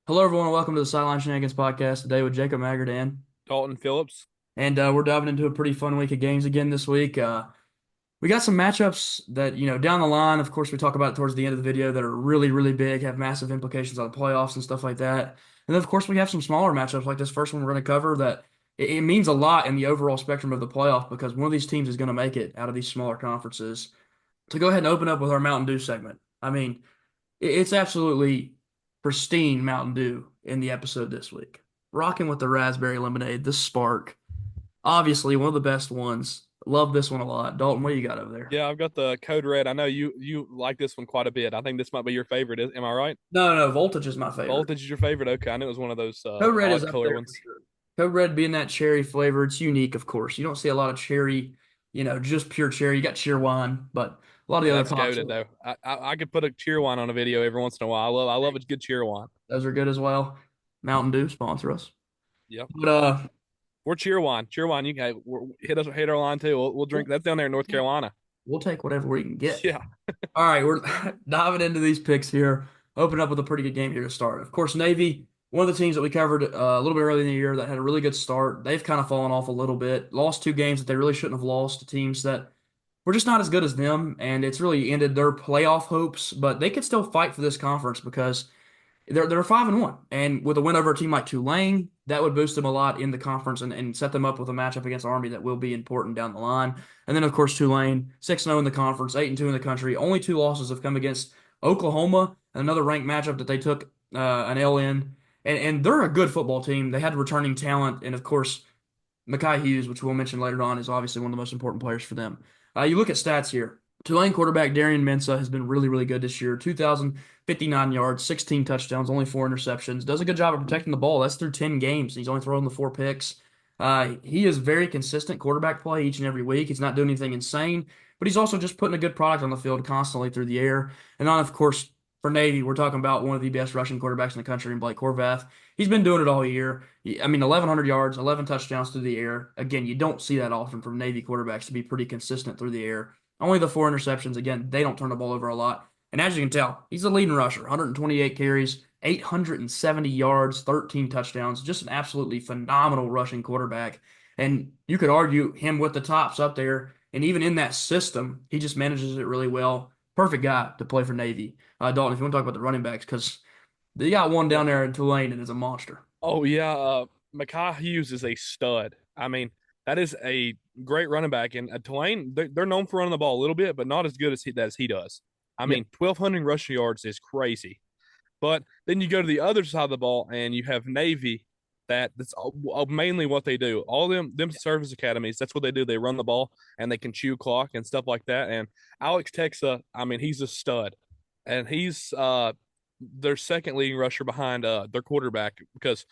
Hello, everyone. Welcome to the Sideline Shenanigans podcast today with Jacob Magerdan. Dalton Phillips. And we're diving into a pretty fun week of games again this week. We got some matchups that, down the line, of course, we talk about towards the end of the video that are really, really big, have massive implications on the playoffs and stuff like that. And then, of course, we have some smaller matchups like this first one we're going to cover that it means a lot in the overall spectrum of the playoff because one of these teams is going to make it out of these smaller conferences. To go ahead and open up with our Mountain Dew segment. I mean, it's absolutely pristine Mountain Dew in the episode this week. Rocking with the raspberry lemonade, the Spark. Obviously, one of the best ones. Love this one a lot. Dalton, what do you got over there? Yeah, I've got the Code Red. I know you like this one quite a bit. I think this might be your favorite. Am I right? No, no, Voltage is my favorite. Voltage is your favorite. Okay, I knew it was one of those Code Red is odd up color there for ones. sure. Code Red being that cherry flavor, it's unique, of course. You don't see a lot of cherry, just pure cherry. You got Cheerwine, but a lot of the Yeah, other that's pops, goaded though. I could put a cheer wine on a video every once in a while. I love a good cheer wine. those are good as well. Mountain Dew sponsor us. Yep. But We're cheer wine. Cheer wine. You can hit our line too. We'll drink. That's down there in North Carolina. we'll take whatever we can get. Yeah. All right, we're diving into these picks here. Open up with a pretty good game here to start. Of course, Navy, one of the teams that we covered a little bit earlier in the year that had a really good start. They've kind of fallen off a little bit. Lost two games that they really shouldn't have lost to teams that were just not as good as them, and it's really ended their playoff hopes. But they could still fight for this conference because they're 5-1, and with a win over a team like Tulane, that would boost them a lot in the conference and set them up with a matchup against Army that will be important down the line. And then of course Tulane 6-0 in the conference, 8-2 in the country. Only two losses have come against Oklahoma, another ranked matchup that they took an L in, and they're a good football team. They had returning talent, and of course Mekhi Hughes, which we'll mention later on, is obviously one of the most important players for them. You look at stats here. Tulane quarterback Darian Mensah has been really, really good this year. 2,059 yards, 16 touchdowns, only four interceptions. Does a good job of protecting the ball. That's through 10 games. He's only thrown the four picks. He is very consistent quarterback play each and every week. He's not doing anything insane, but he's also just putting a good product on the field constantly through the air. And then, of course, for Navy, we're talking about one of the best rushing quarterbacks in the country in Blake Horvath. He's been doing it all year. I mean, 1,100 yards, 11 touchdowns through the air. Again, you don't see that often from Navy quarterbacks to be pretty consistent through the air. Only the four interceptions. Again, they don't turn the ball over a lot. And as you can tell, he's a leading rusher. 128 carries, 870 yards, 13 touchdowns. Just an absolutely phenomenal rushing quarterback. And you could argue him with the tops up there. And even in that system, he just manages it really well. Perfect guy to play for Navy. Dalton, if you want to talk about the running backs, because they got one Yeah. down there in Tulane and is a monster. Oh yeah. Mekhi Hughes is a stud. I mean, that is a great running back. And Tulane, they're known for running the ball a little bit, but not as good as he does. I Yeah. mean, 1,200 rushing yards is crazy. But then you go to the other side of the ball, and you have Navy. That's mainly what they do. All them service academies. That's what they do. They run the ball and they can chew clock and stuff like that. And Alex Texa, I mean, he's a stud, and he's their second leading rusher behind their quarterback because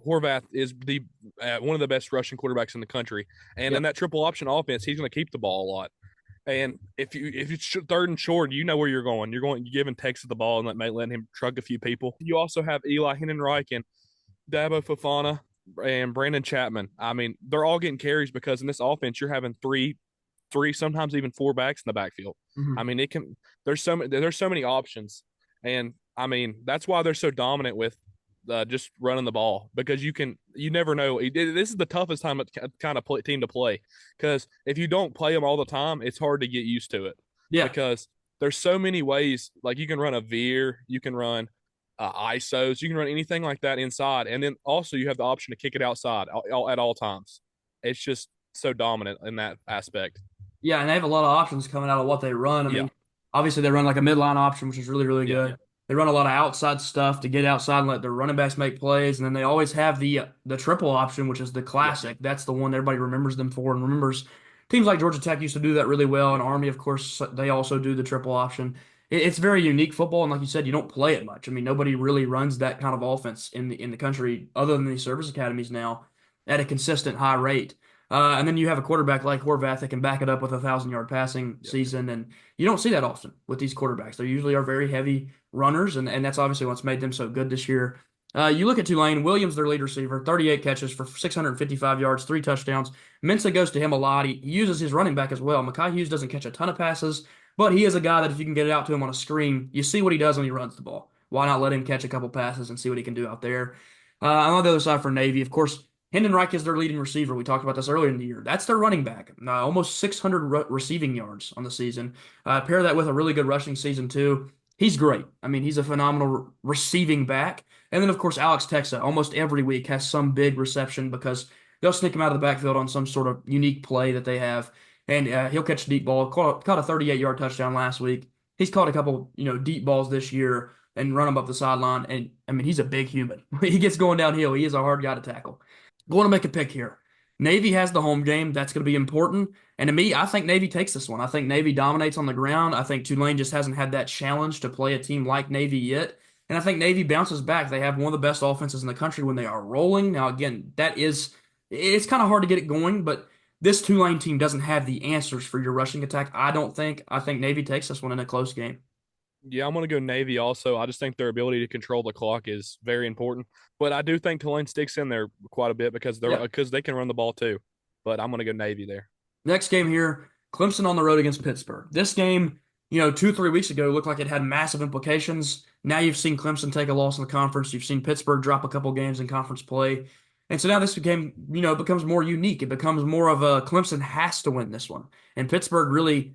Horvath is the one of the best rushing quarterbacks in the country. And Yeah. in that triple option offense, he's going to keep the ball a lot. And if it's third and short, you know where you're going. You're giving Texas the ball and letting him truck a few people. You also have Eli Hennenreich and Dabo Fofana and Brandon Chapman. I mean, they're all getting carries because in this offense, you're having three, sometimes even four backs in the backfield. I Mhm. mean, it can. There's so many options, and I mean that's why they're so dominant with just running the ball because you never know. This is the toughest time kind of team to play because if you don't play them all the time, it's hard to get used to it Yeah. because there's so many ways. Like you can run a veer, you can run ISOs, you can run anything like that inside, and then also you have the option to kick it outside at all times. It's just so dominant in that aspect. Yeah, and they have a lot of options coming out of what they run. I Yeah, mean, obviously they run like a midline option, which is really, really yeah, good. They run a lot of outside stuff to get outside and let their running backs make plays, and then they always have the triple option, which is the yeah, classic. That's the one everybody remembers them for and remembers. Teams like Georgia Tech used to do that really well, and yeah, Army, of course, they also do the triple option. It's very unique football, and like you said, you don't play it much. I mean, nobody really runs that kind of offense in the country other than the service academies now at a consistent high rate. And then you have a quarterback like Horvath that can back it up with 1,000-yard passing yeah. season, and you don't see that often with these quarterbacks. They usually are very heavy runners, and that's obviously what's made them so good this year. You look at Tulane, Williams, their lead receiver, 38 catches for 655 yards, three touchdowns. Mensa goes to him a lot. He uses his running back as well. Mekhi Hughes doesn't catch a ton of passes, but he is a guy that if you can get it out to him on a screen, you see what he does when he runs the ball. Why not let him catch a couple passes and see what he can do out there? On the other side for Navy, of course, Hendon Reich is their leading receiver. We talked about this earlier in the year. That's their running back. Almost 600 receiving yards on the season. Pair that with a really good rushing season, too. He's great. I mean, he's a phenomenal receiving back. And then, of course, Alex Texa almost every week has some big reception because they'll sneak him out of the backfield on some sort of unique play that they have. And he'll catch a deep ball. Caught a 38-yard touchdown last week. He's caught a couple, deep balls this year and run him up the sideline. And, I mean, he's a big human. He gets going downhill. He is a hard guy to tackle. Going to make a pick here. Navy has the home game. That's going to be important. And to me, I think Navy takes this one. I think Navy dominates on the ground. I think Tulane just hasn't had that challenge to play a team like Navy yet. And I think Navy bounces back. They have one of the best offenses in the country when they are rolling. Now, again, it's kind of hard to get it going, but this Tulane team doesn't have the answers for your rushing attack, I don't think. I think Navy takes this one in a close game. Yeah, I'm going to go Navy also. I just think their ability to control the clock is very important. But I do think Tulane sticks in there quite a bit because they can run the ball too. But I'm going to go Navy there. Next game here, Clemson on the road against Pittsburgh. This game, 2 or 3 weeks ago looked like it had massive implications. Now you've seen Clemson take a loss in the conference. You've seen Pittsburgh drop a couple games in conference play. And so now this game, becomes more unique. It becomes more of a Clemson has to win this one. And Pittsburgh really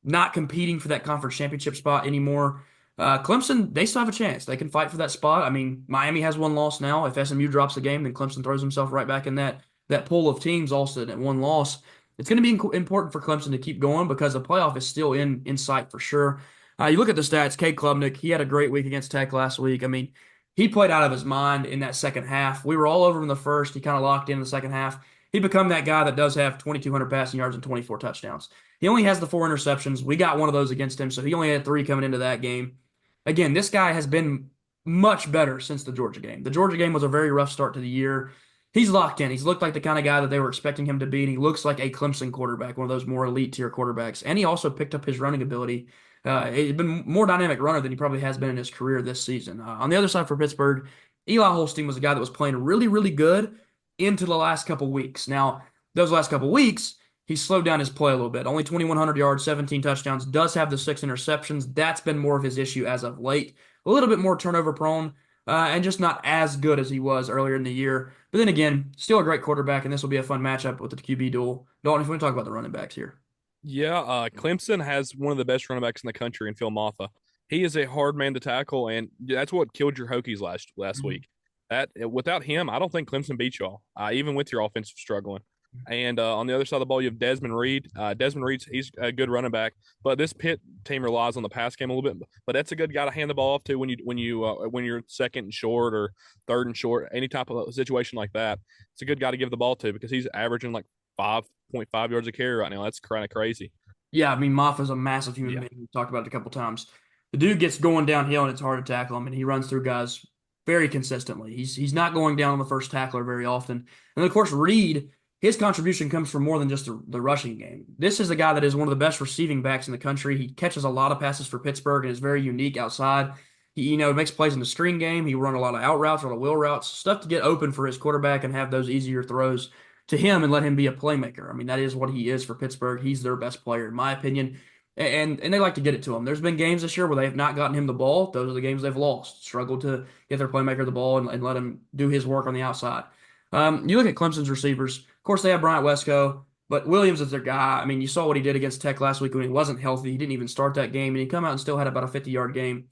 not competing for that conference championship spot anymore. Clemson, they still have a chance. They can fight for that spot. I mean, Miami has one loss now. If SMU drops a game, then Clemson throws himself right back in that pool of teams also at one loss. It's going to be important for Clemson to keep going because the playoff is still in sight for sure. You look at the stats, Cade Klubnik, he had a great week against Tech last week. I mean, he played out of his mind in that second half. We were all over him in the first. He kind of locked in the second half. He become that guy that does have 2,200 passing yards and 24 touchdowns. He only has the 4 interceptions. We got one of those against him, so he only had 3 coming into that game. Again, this guy has been much better since the Georgia game. The Georgia game was a very rough start to the year. He's locked in. He's looked like the kind of guy that they were expecting him to be, and he looks like a Clemson quarterback, one of those more elite tier quarterbacks. And he also picked up his running ability. He's been more dynamic runner than he probably has been in his career this season. On the other side for Pittsburgh, Eli Holstein was a guy that was playing really, really good into the last couple weeks. Now, those last couple weeks, he slowed down his play a little bit. Only 2,100 yards, 17 touchdowns, does have the 6 interceptions. That's been more of his issue as of late. A little bit more turnover prone and just not as good as he was earlier in the year. But then again, still a great quarterback, and this will be a fun matchup with the QB duel. Dalton, if you want to talk about the running backs here. Yeah, Clemson has one of the best running backs in the country in Phil Mafah. He is a hard man to tackle, and that's what killed your Hokies last Mhm. week. That without him, I don't think Clemson beat y'all, even with your offensive struggling. And on the other side of the ball, you have Desmond Reed. Desmond Reed's he's a good running back, but this Pitt team relies on the pass game a little bit. But that's a good guy to hand the ball off to when you're second and short or third and short, any type of situation like that. It's a good guy to give the ball to because he's averaging like 5.5 yards a carry right now. That's kind of crazy. Yeah, I mean, Maffa's a massive human Yeah. being. We've talked about it a couple times. The dude gets going downhill, and it's hard to tackle him, and he runs through guys very consistently. He's not going down on the first tackler very often. And of course, Reed, his contribution comes from more than just the rushing game. This is a guy that is one of the best receiving backs in the country. He catches a lot of passes for Pittsburgh and is very unique outside. He, makes plays in the screen game. He run a lot of out routes, a lot of wheel routes, stuff to get open for his quarterback and have those easier throws to him and let him be a playmaker. I mean, that is what he is for Pittsburgh. He's their best player, in my opinion. And they like to get it to him. There's been games this year where they have not gotten him the ball. Those are the games they've lost. Struggled to get their playmaker the ball and let him do his work on the outside. You look at Clemson's receivers. Of course, they have Bryant Wesco, but Williams is their guy. I mean, you saw what he did against Tech last week when he wasn't healthy. He didn't even start that game, and he come out and still had about a 50-yard game.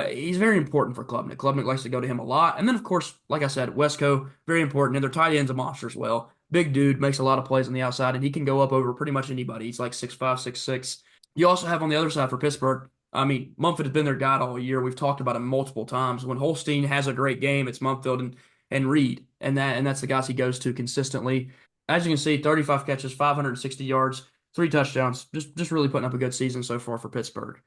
He's very important for Klubnik. Klubnik likes to go to him a lot. And then, of course, like I said, Wesco, very important. And their tight end's a monster as well. Big dude, makes a lot of plays on the outside, and he can go up over pretty much anybody. He's like 6'5", 6'6". You also have on the other side for Pittsburgh, I mean, Mumford has been their guy all year. We've talked about him multiple times. When Holstein has a great game, it's Mumfield and Reed, and that's the guys he goes to consistently. As you can see, 35 catches, 560 yards, 3 touchdowns. Just really putting up a good season so far for Pittsburgh.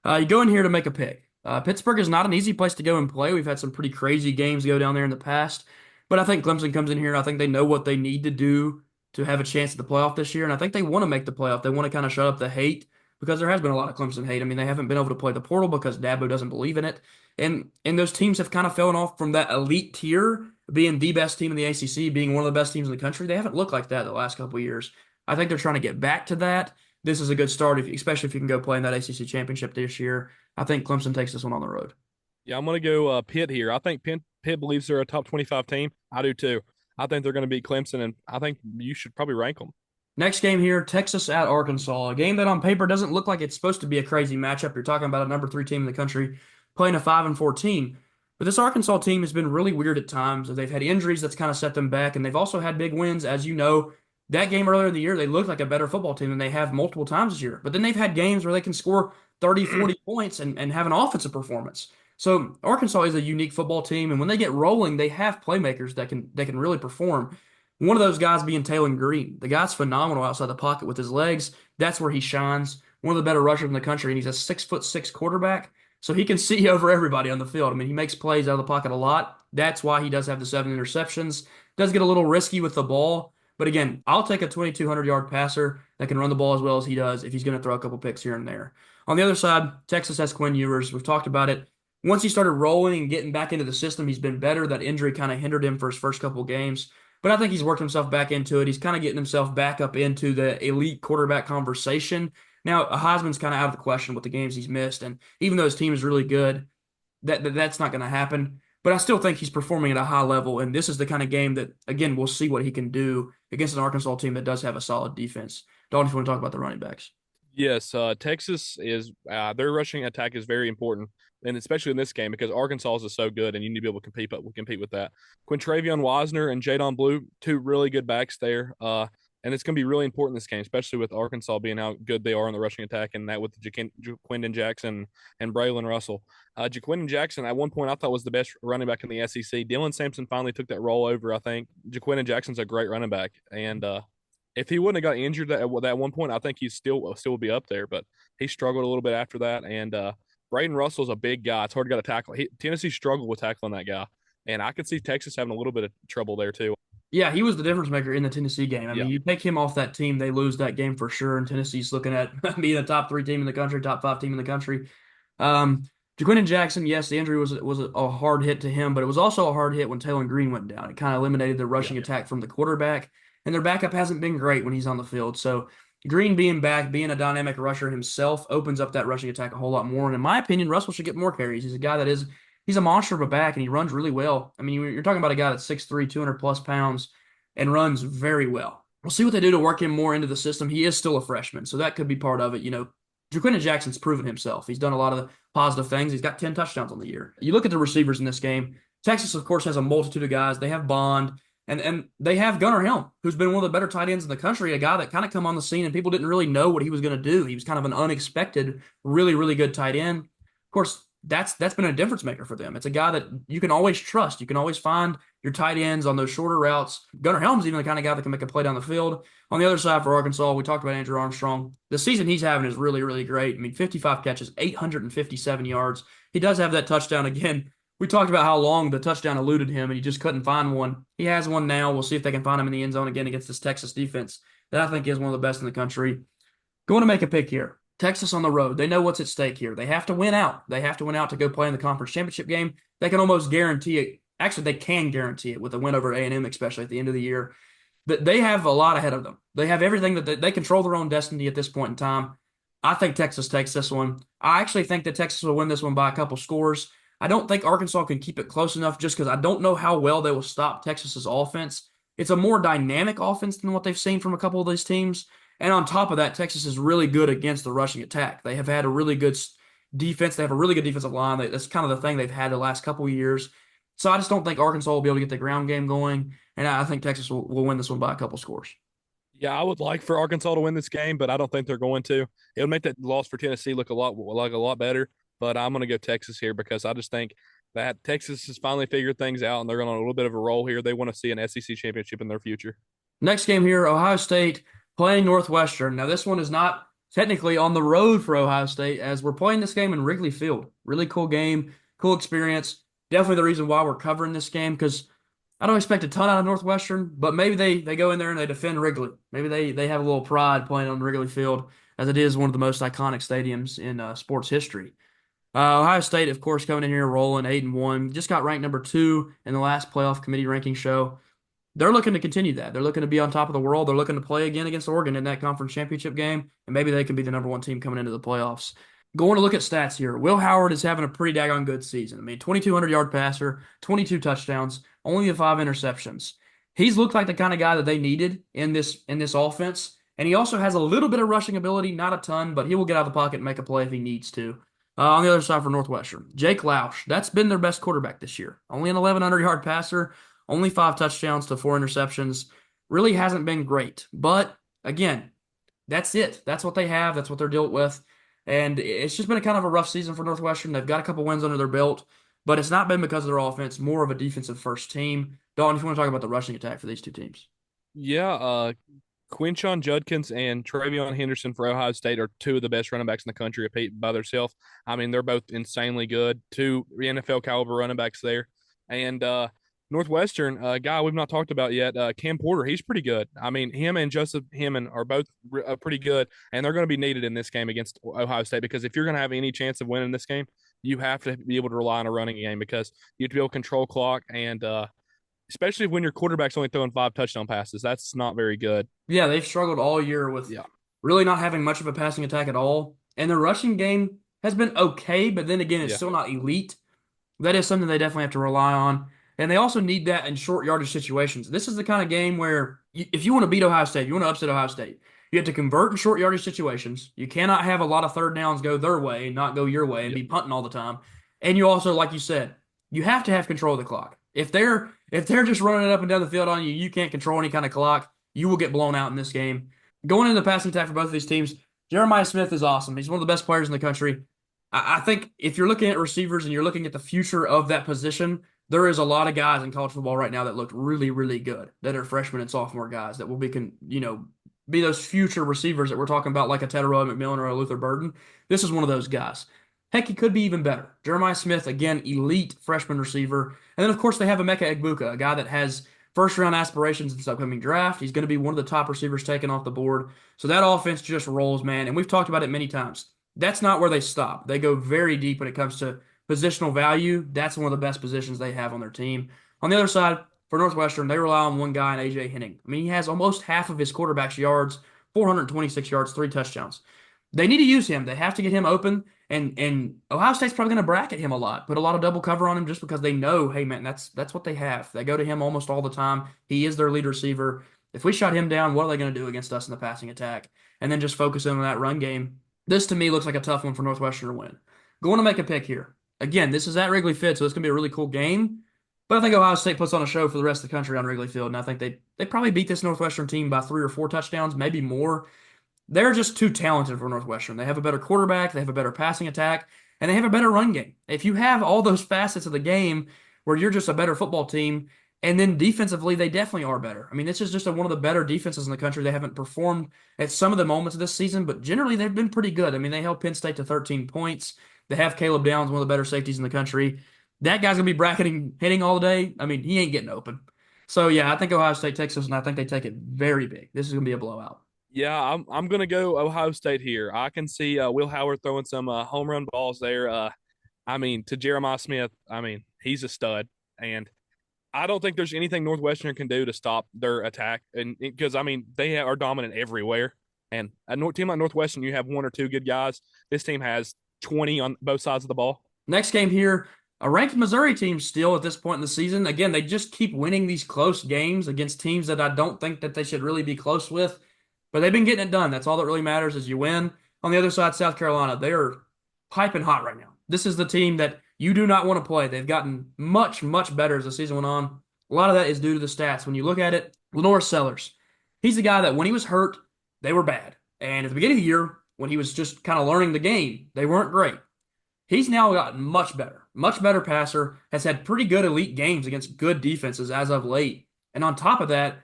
You go in here to make a pick. Pittsburgh is not an easy place to go and play. We've had some pretty crazy games go down there in the past, but I think Clemson comes in here. I think they know what they need to do to have a chance at the playoff this year, and I think they want to make the playoff. They want to kind of shut up the hate because there has been a lot of Clemson hate. I mean, they haven't been able to play the portal because Dabo doesn't believe in it, and those teams have kind of fallen off from that elite tier, being the best team in the ACC, being one of the best teams in the country. They haven't looked like that the last couple of years. I think they're trying to get back to that. This is a good start, especially if you can go play in that ACC championship this year. I think Clemson takes this one on the road. Yeah, I'm gonna go Pitt here. I think Pitt believes they're a top 25 team. I do too. I think they're going to beat Clemson, and I think you should probably rank them. Next game here, Texas at Arkansas. A game that on paper doesn't look like it's supposed to be a crazy matchup. You're talking about a number three team in the country playing a 5-4 team. But this Arkansas team has been really weird at times. They've had injuries that's kind of set them back, and they've also had big wins. As you know, that game earlier in the year, they looked like a better football team than they have multiple times this year. But then they've had games where they can score 30, 40 points and have an offensive performance. So Arkansas is a unique football team, and when they get rolling, they have playmakers that can really perform. One of those guys being Taylor Green. The guy's phenomenal outside the pocket with his legs. That's where he shines. One of the better rushers in the country, and he's a 6'6" quarterback, so he can see over everybody on the field. I mean, he makes plays out of the pocket a lot. That's why he does have the 7 interceptions. Does get a little risky with the ball, but again, I'll take a 2,200-yard passer that can run the ball as well as he does if he's going to throw a couple picks here and there. On the other side, Texas has Quinn Ewers. We've talked about it. Once he started rolling and getting back into the system, he's been better. That injury kind of hindered him for his first couple of games. But I think he's worked himself back into it. He's kind of getting himself back up into the elite quarterback conversation. Now, Heisman's kind of out of the question with the games he's missed, and even though his team is really good, that's not going to happen. But I still think he's performing at a high level, and this is the kind of game that, again, we'll see what he can do against an Arkansas team that does have a solid defense. Dalton, if you want to talk about the running backs. Yes, Texas is their rushing attack is very important, and especially in this game because Arkansas is so good, and you need to be able to compete with that. Quintravion Wisner and Jadon Blue, two really good backs there, and it's going to be really important in this game, especially with Arkansas being how good they are in the rushing attack, and that with Jaquindon Jackson and Braylon Russell. Jaquindon Jackson at one point I thought was the best running back in the SEC. Dylan Sampson finally took that role over. I think Jaquindon Jackson's a great running back, and if he wouldn't have got injured at one point, I think he still would be up there. But he struggled a little bit after that. And Braden Russell's a big guy. It's hard to get a tackle. Tennessee struggled with tackling that guy, and I could see Texas having a little bit of trouble there too. Yeah, he was the difference maker in the Tennessee game. I Yeah, mean, you take him off that team, they lose that game for sure. And Tennessee's looking at being a top three team in the country, top five team in the country. Um, Jaquindon Jackson, yes, the injury was a hard hit to him, but it was also a hard hit when Taylor Green went down. It kind of eliminated the yeah, rushing attack from the quarterback, and their backup hasn't been great when he's on the field. So Green being back, being a dynamic rusher himself, opens up that rushing attack a whole lot more. And in my opinion, Russell should get more carries. He's a guy that is he's a monster of a back, and he runs really well. I mean, you're talking about a guy that's 6'3", 200 plus pounds, and runs very well. We'll see what they do to work him more into the system. He is still a freshman, so that could be part of it. You know, Jaquindon Jackson's proven himself. He's done a lot of the positive things. He's got 10 touchdowns on the year. You look at the receivers in this game. Texas, of course, has a multitude of guys. They have Bond, and they have Gunnar Helm, who's been one of the better tight ends in the country, a guy that kind of come on the scene and people didn't really know what he was going to do. He was kind of an unexpected, really, really good tight end. Of course, that's been a difference maker for them. It's a guy that you can always trust. You can always find your tight ends on those shorter routes. Gunnar Helm's even the kind of guy that can make a play down the field. On the other side for Arkansas, we talked about Andrew Armstrong. The season he's having is really, really great. I mean, 55 catches, 857 yards. He does have that touchdown again. We talked about how long the touchdown eluded him, and he just couldn't find one. He has one now. We'll see if they can find him in the end zone again against this Texas defense that I think is one of the best in the country. Going to make a pick here. Texas on the road. They know what's at stake here. They have to win out. They have to win out to go play in the conference championship game. They can almost guarantee it. Actually, they can guarantee it with a win over A&M, especially at the end of the year. But they have a lot ahead of them. They have everything that they control their own destiny at this point in time. I think Texas takes this one. I actually think that Texas will win this one by a couple scores. I don't think Arkansas can keep it close enough just because I don't know how well they will stop Texas's offense. It's a more dynamic offense than what they've seen from a couple of these teams. And on top of that, Texas is really good against the rushing attack. They have had a really good defense. They have a really good defensive line. That's kind of the thing they've had the last couple of years. So I just don't think Arkansas will be able to get the ground game going. And I think Texas will win this one by a couple scores. yeah. I would like for Arkansas to win this game, but I don't think they're going to. It'll make that loss for Tennessee look a lot better. But I'm going to go Texas here because I just think that Texas has finally figured things out and they're going on a little bit of a roll here. They want to see an SEC championship in their future. Next game here, Ohio State playing Northwestern. Now, this one is not technically on the road for Ohio State as we're playing this game in Wrigley Field. Really cool game, cool experience. Definitely the reason why we're covering this game because I don't expect a ton out of Northwestern, but maybe they go in there and they defend Wrigley. Maybe they have a little pride playing on Wrigley Field as it is one of the most iconic stadiums in sports history. Ohio State, of course, coming in here rolling 8-1. Just got ranked number 2 in the last playoff committee ranking show. They're looking to continue that. They're looking to be on top of the world. They're looking to play again against Oregon in that conference championship game, and maybe they can be the number 1 team coming into the playoffs. Going to look at stats here. Will Howard is having a pretty daggone good season. I mean, 2,200-yard passer, 22 touchdowns, only the 5 interceptions. He's looked like the kind of guy that they needed in this offense. And he also has a little bit of rushing ability, not a ton, but he will get out of the pocket and make a play if he needs to. On the other side for Northwestern, Jake Lausch. That's been their best quarterback this year. Only an 1,100-yard passer, only 5 touchdowns to 4 interceptions. Really hasn't been great. But again, that's it. That's what they have. That's what they're dealt with. And it's just been a kind of a rough season for Northwestern. They've got a couple wins under their belt, but it's not been because of their offense, more of a defensive first team. Dalton, if you want to talk about the rushing attack for these two teams. Yeah, Quinshon Judkins and Travion Henderson for Ohio State are two of the best running backs in the country, repeat by themselves. I mean, they're both insanely good. Two NFL caliber running backs there. And Northwestern, guy we've not talked about yet, Cam Porter, he's pretty good. I mean, him and Joseph Hammond are both pretty good, and they're going to be needed in this game against Ohio State because if you're going to have any chance of winning this game, you have to be able to rely on a running game because you have to be able to control clock and especially when your quarterback's only throwing 5 touchdown passes. That's not very good. Yeah, they've struggled all year with Yeah. really not having much of a passing attack at all. And their rushing game has been okay, but then again, it's Yeah. still not elite. That is something they definitely have to rely on. And they also need that in short yardage situations. This is the kind of game where if you want to beat Ohio State, you want to upset Ohio State, you have to convert in short yardage situations. You cannot have a lot of third downs go their way and not go your way and Yep. be punting all the time. And you also, like you said, you have to have control of the clock. If they're just running it up and down the field on you, you can't control any kind of clock. You will get blown out in this game. Going into the passing attack for both of these teams, Jeremiah Smith is awesome. He's one of the best players in the country. I think if you're looking at receivers and you're looking at the future of that position, there is a lot of guys in college football right now that look really, really good, that are freshmen and sophomore guys that will be those future receivers that we're talking about, like a Tedderoy McMillan or a Luther Burden. This is one of those guys. Heck, he could be even better. Jeremiah Smith, again, elite freshman receiver. And then, of course, they have Emeka Egbuka, a guy that has first round aspirations in this upcoming draft. He's going to be one of the top receivers taken off the board. So that offense just rolls, man. And we've talked about it many times. That's not where they stop. They go very deep when it comes to positional value. That's one of the best positions they have on their team. On the other side, for Northwestern, they rely on one guy in A.J. Henning. I mean, he has almost half of his quarterback's yards, 426 yards, 3 touchdowns. They need to use him. They have to get him open. And Ohio State's probably going to bracket him a lot, put a lot of double cover on him just because they know, hey man, that's what they have. They go to him almost all the time. He is their lead receiver. If we shut him down, what are they going to do against us in the passing attack? And then just focus in on that run game. This to me looks like a tough one for Northwestern to win. Going to make a pick here. Again, this is at Wrigley Field, so it's going to be a really cool game. But I think Ohio State puts on a show for the rest of the country on Wrigley Field, and I think they probably beat this Northwestern team by 3 or 4 touchdowns, maybe more. They're just too talented for Northwestern. They have a better quarterback, they have a better passing attack, and they have a better run game. If you have all those facets of the game where you're just a better football team, and then defensively, they definitely are better. I mean, this is just one of the better defenses in the country. They haven't performed at some of the moments of this season, but generally they've been pretty good. I mean, they held Penn State to 13 points. They have Caleb Downs, one of the better safeties in the country. That guy's gonna be bracketing, hitting all day. I mean, he ain't getting open. So yeah, I think Ohio State takes this, and I think they take it very big. This is gonna be a blowout. Yeah, I'm gonna go Ohio State here. I can see Will Howard throwing some home run balls there. I mean, to Jeremiah Smith, I mean, he's a stud, and I don't think there's anything Northwestern can do to stop their attack, and because I mean they are dominant everywhere. And a team like Northwestern, you have one or two good guys. This team has 20 on both sides of the ball. Next game here, a ranked Missouri team still at this point in the season. Again, they just keep winning these close games against teams that I don't think that they should really be close with. But they've been getting it done. That's all that really matters is you win. On the other side, South Carolina, they are piping hot right now. This is the team that you do not want to play. They've gotten much, much better as the season went on. A lot of that is due to the stats. When you look at it, Lenore Sellers, he's the guy that when he was hurt, they were bad. And at the beginning of the year, when he was just kind of learning the game, they weren't great. He's now gotten much better passer, has had pretty good elite games against good defenses as of late. And on top of that,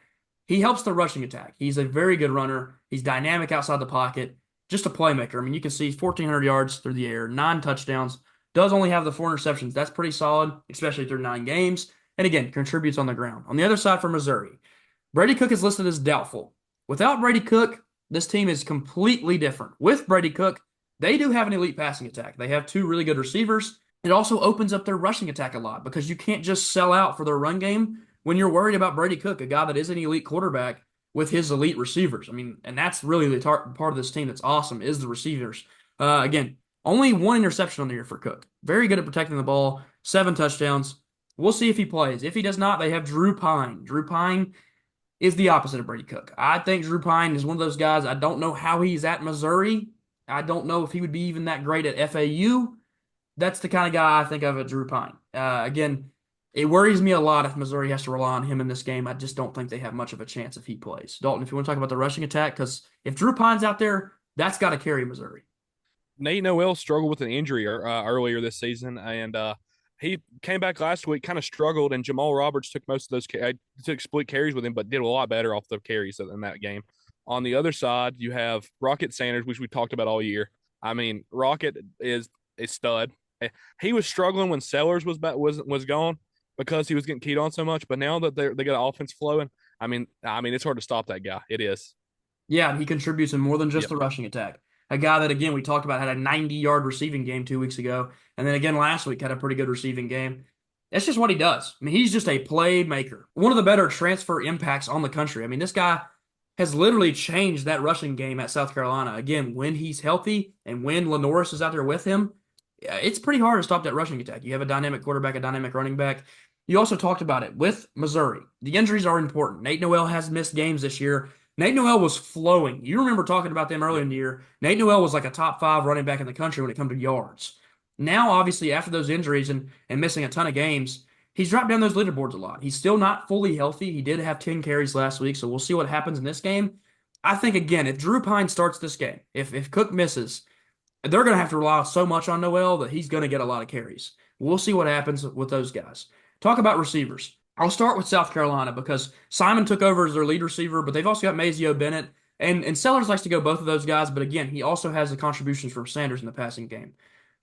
he helps the rushing attack. He's a very good runner. He's dynamic outside the pocket, just a playmaker. I mean, you can see 1,400 yards through the air, 9 touchdowns, does only have the 4 interceptions. That's pretty solid, especially through 9 games. And again, contributes on the ground. On the other side for Missouri, Brady Cook is listed as doubtful. Without Brady Cook, this team is completely different. With Brady Cook, they do have an elite passing attack. They have two really good receivers. It also opens up their rushing attack a lot because you can't just sell out for their run game when you're worried about Brady Cook, a guy that is an elite quarterback with his elite receivers. I mean, and that's really the part of this team that's awesome is the receivers. Again, Only one interception on the year for Cook. Very good at protecting the ball, 7 touchdowns. We'll see if he plays. If he does not, they have Drew Pine. Drew Pine is the opposite of Brady Cook. I think Drew Pine is one of those guys. I don't know how he's at Missouri. I don't know if he would be even that great at FAU. That's the kind of guy I think of at Drew Pine. Again, it worries me a lot if Missouri has to rely on him in this game. I just don't think they have much of a chance if he plays. Dalton, if you want to talk about the rushing attack, because if Drew Pine's out there, that's got to carry Missouri. Nate Noel struggled with an injury earlier this season, and he came back last week, kind of struggled, and Jamal Roberts took most of those took split carries with him, but did a lot better off the carries in that game. On the other side, you have Rocket Sanders, which we talked about all year. I mean, Rocket is a stud. He was struggling when Sellers was gone because he was getting keyed on so much, but now that they got offense flowing, I mean, it's hard to stop that guy. It is. Yeah, he contributes in more than just Yep. the rushing attack. A guy that, again, we talked about had a 90-yard receiving game 2 weeks ago, and then again last week had a pretty good receiving game. That's just what he does. I mean, he's just a playmaker. One of the better transfer impacts on the country. I mean, this guy has literally changed that rushing game at South Carolina. Again, when he's healthy and when Lenoris is out there with him, it's pretty hard to stop that rushing attack. You have a dynamic quarterback, a dynamic running back. You also talked about it with Missouri. The injuries are important. Nate Noel has missed games this year. Nate Noel was flowing. You remember talking about them earlier in the year. Nate Noel was like a top 5 running back in the country when it comes to yards. Now, obviously, after those injuries and missing a ton of games, he's dropped down those leaderboards a lot. He's still not fully healthy. He did have 10 carries last week, so we'll see what happens in this game. I think, again, if Drew Pine starts this game, if Cook misses, they're going to have to rely so much on Noel that he's going to get a lot of carries. We'll see what happens with those guys. Talk about receivers. I'll start with South Carolina because Simon took over as their lead receiver, but they've also got Mazeo Bennett. And Sellers likes to go both of those guys, but again, he also has the contributions from Sanders in the passing game.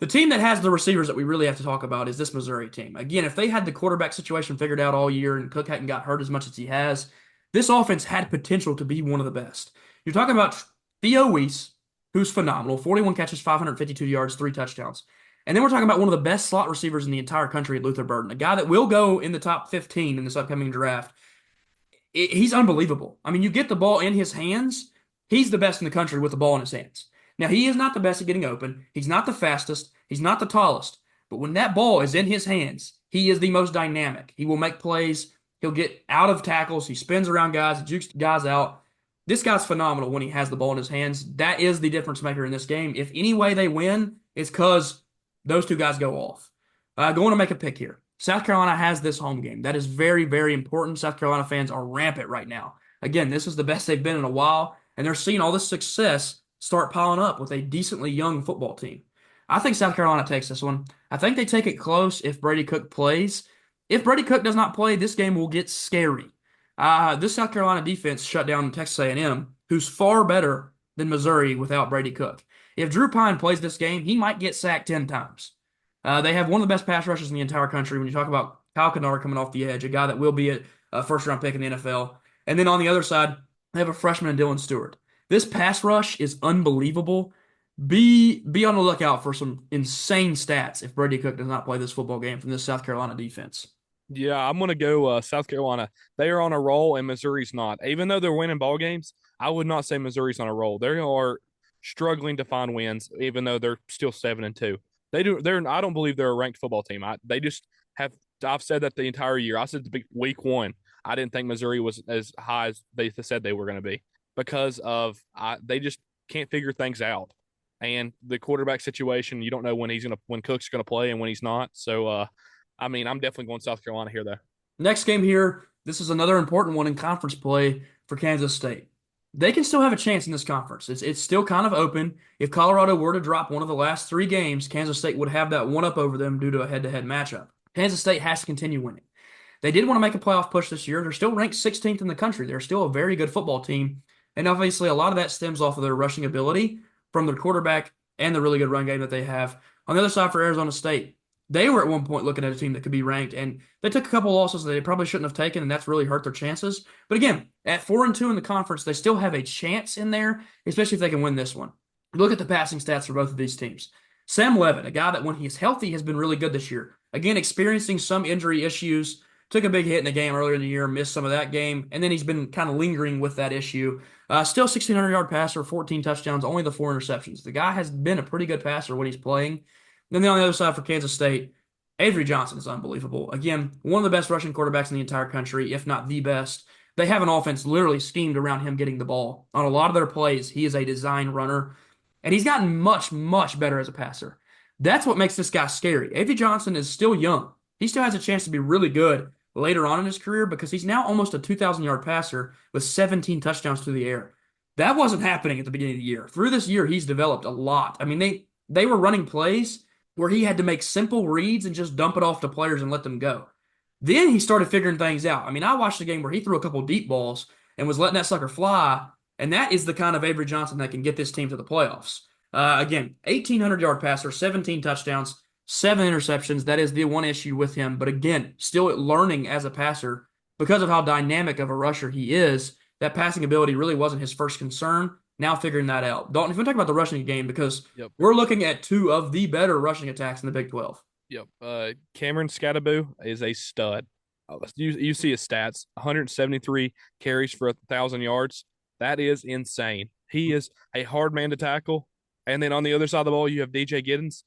The team that has the receivers that we really have to talk about is this Missouri team. Again, if they had the quarterback situation figured out all year and Cook hadn't got hurt as much as he has, this offense had potential to be one of the best. You're talking about Theo Weiss, who's phenomenal, 41 catches, 552 yards, 3 touchdowns. And then we're talking about one of the best slot receivers in the entire country, Luther Burden, a guy that will go in the top 15 in this upcoming draft. He's unbelievable. I mean, you get the ball in his hands, he's the best in the country with the ball in his hands. Now, he is not the best at getting open. He's not the fastest. He's not the tallest. But when that ball is in his hands, he is the most dynamic. He will make plays. He'll get out of tackles. He spins around guys, jukes guys out. This guy's phenomenal when he has the ball in his hands. That is the difference maker in this game. If any way they win, it's because those two guys go off. Going to make a pick here. South Carolina has this home game. That is very, very important. South Carolina fans are rampant right now. Again, this is the best they've been in a while, and they're seeing all this success start piling up with a decently young football team. I think South Carolina takes this one. I think they take it close if Brady Cook plays. If Brady Cook does not play, this game will get scary. This South Carolina defense shut down Texas A&M, who's far better than Missouri without Brady Cook. If Drew Pine plays this game, he might get sacked 10 times. They have one of the best pass rushers in the entire country when you talk about Kyle Kennard coming off the edge, a guy that will be a first-round pick in the NFL. And then on the other side, they have a freshman in Dylan Stewart. This pass rush is unbelievable. Be on the lookout for some insane stats if Brady Cook does not play this football game from this South Carolina defense. Yeah, I'm gonna go South Carolina. They are on a roll, and Missouri's not. Even though they're winning ball games, I would not say Missouri's on a roll. They are struggling to find wins, even though they're still 7-2. They do. They're. I don't believe they're a ranked football team. They just have. I've said that the entire year. I said week one. I didn't think Missouri was as high as they said they were going to be because of they just can't figure things out. And the quarterback situation, you don't know when Cook's gonna play and when he's not. So, I mean, I'm definitely going South Carolina here, though. Next game here, this is another important one in conference play for Kansas State. They can still have a chance in this conference. It's still kind of open. If Colorado were to drop one of the last 3 games, Kansas State would have that one up over them due to a head-to-head matchup. Kansas State has to continue winning. They did want to make a playoff push this year. They're still ranked 16th in the country. They're still a very good football team. And obviously, a lot of that stems off of their rushing ability from their quarterback and the really good run game that they have. On the other side for Arizona State, they were at one point looking at a team that could be ranked, and they took a couple losses that they probably shouldn't have taken, and that's really hurt their chances. But again, at 4-2 in the conference, they still have a chance in there, especially if they can win this one. Look at the passing stats for both of these teams. Sam Levitt, a guy that when he's healthy has been really good this year. Again, experiencing some injury issues. Took a big hit in the game earlier in the year, missed some of that game, and then he's been kind of lingering with that issue. Still 1,600-yard passer, 14 touchdowns, only the 4 interceptions. The guy has been a pretty good passer when he's playing. And then on the other side for Kansas State, Avery Johnson is unbelievable. Again, one of the best rushing quarterbacks in the entire country, if not the best. They have an offense literally schemed around him getting the ball. On a lot of their plays, he is a design runner, and he's gotten much, much better as a passer. That's what makes this guy scary. Avery Johnson is still young. He still has a chance to be really good later on in his career because he's now almost a 2,000-yard passer with 17 touchdowns through the air. That wasn't happening at the beginning of the year. Through this year, he's developed a lot. I mean, they were running plays where he had to make simple reads and just dump it off to players and let them go. Then he started figuring things out. I mean, I watched a game where he threw a couple deep balls and was letting that sucker fly, and that is the kind of Avery Johnson that can get this team to the playoffs. Again, 1,800-yard passer, 17 touchdowns, 7 interceptions. That is the one issue with him. But again, still learning as a passer because of how dynamic of a rusher he is. That passing ability really wasn't his first concern. Now figuring that out. Dalton, if you want to talk about the rushing game, because Yep. we're looking at two of the better rushing attacks in the Big 12. Yep. Cameron Scattaboo is a stud. You see his stats: 173 carries for 1,000 yards. That is insane. He is a hard man to tackle. And then on the other side of the ball, you have DJ Giddens.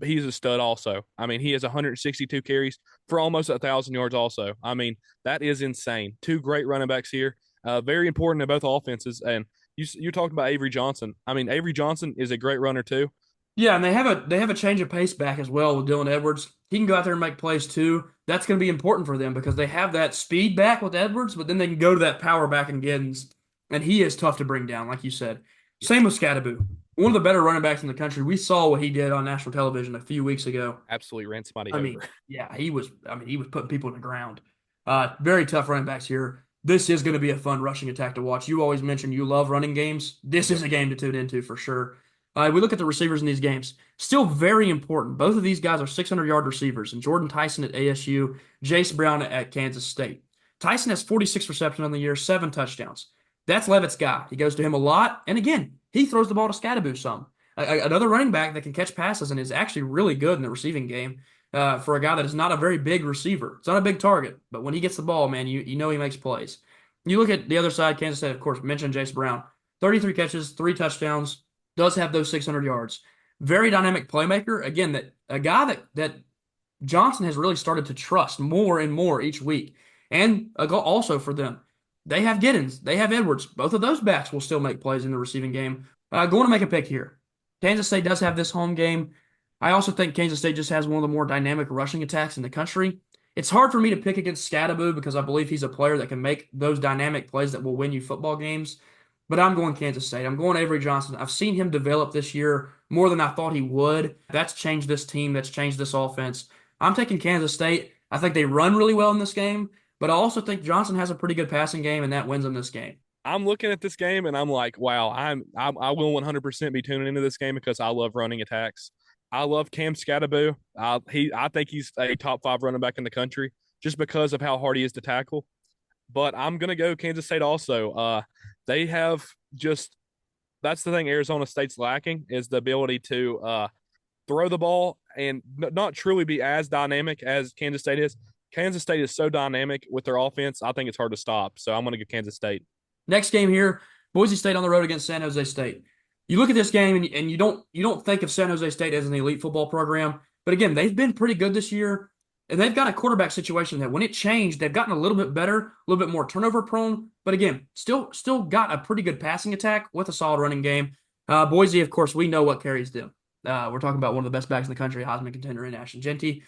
He's a stud also. I mean, he has 162 carries for almost 1,000 yards also. I mean, that is insane. Two great running backs here. Very important to both offenses. And you talked about Avery Johnson. I mean, Avery Johnson is a great runner too. Yeah, and they have a change of pace back as well with Dylan Edwards. He can go out there and make plays too. That's going to be important for them because they have that speed back with Edwards, but then they can go to that power back in Giddens, and he is tough to bring down, like you said. Same with Scattaboo, one of the better running backs in the country. We saw what he did on national television a few weeks ago. Absolutely ran somebody I over. mean, yeah, he was. I mean, he was putting people in the ground. Very tough running backs here. This is going to be a fun rushing attack to watch. You always mention you love running games. This is a game to tune into for sure. We look at the receivers in these games. Still very important. Both of these guys are 600-yard receivers, and Jordan Tyson at ASU, Jace Brown at Kansas State. Tyson has 46 receptions on the year, 7 touchdowns. That's Levitt's guy. He goes to him a lot, and again, he throws the ball to Scattaboo some. Another running back that can catch passes and is actually really good in the receiving game for a guy that is not a very big receiver. It's not a big target, but when he gets the ball, man, you know he makes plays. You look at the other side, Kansas State, of course, mentioned Jace Brown. 33 catches, 3 touchdowns, does have those 600 yards. Very dynamic playmaker. Again, that a guy that Johnson has really started to trust more and more each week. And also for them, they have Giddens, they have Edwards. Both of those backs will still make plays in the receiving game. Going to make a pick here. Kansas State does have this home game. I also think Kansas State just has one of the more dynamic rushing attacks in the country. It's hard for me to pick against Scattaboo because I believe he's a player that can make those dynamic plays that will win you football games. But I'm going Kansas State. I'm going Avery Johnson. I've seen him develop this year more than I thought he would. That's changed this team. That's changed this offense. I'm taking Kansas State. I think they run really well in this game, but I also think Johnson has a pretty good passing game, and that wins them this game. I'm looking at this game and I'm like, wow, I will 100% be tuning into this game because I love running attacks. I love Cam Scattaboo. I think he's a top 5 running back in the country just because of how hard he is to tackle. But I'm gonna go Kansas State also. They have just that's the thing Arizona State's lacking is the ability to throw the ball and not truly be as dynamic as Kansas State is. Kansas State is so dynamic with their offense. I think it's hard to stop. So I'm going to go Kansas State. Next game here, Boise State on the road against San Jose State. You look at this game and you don't think of San Jose State as an elite football program, but again, they've been pretty good this year, and they've got a quarterback situation that when it changed, they've gotten a little bit better, a little bit more turnover prone, but again, still got a pretty good passing attack with a solid running game. Boise, of course, we know what carries them. We're talking about one of the best backs in the country, Heisman contender in Ashton Jeanty.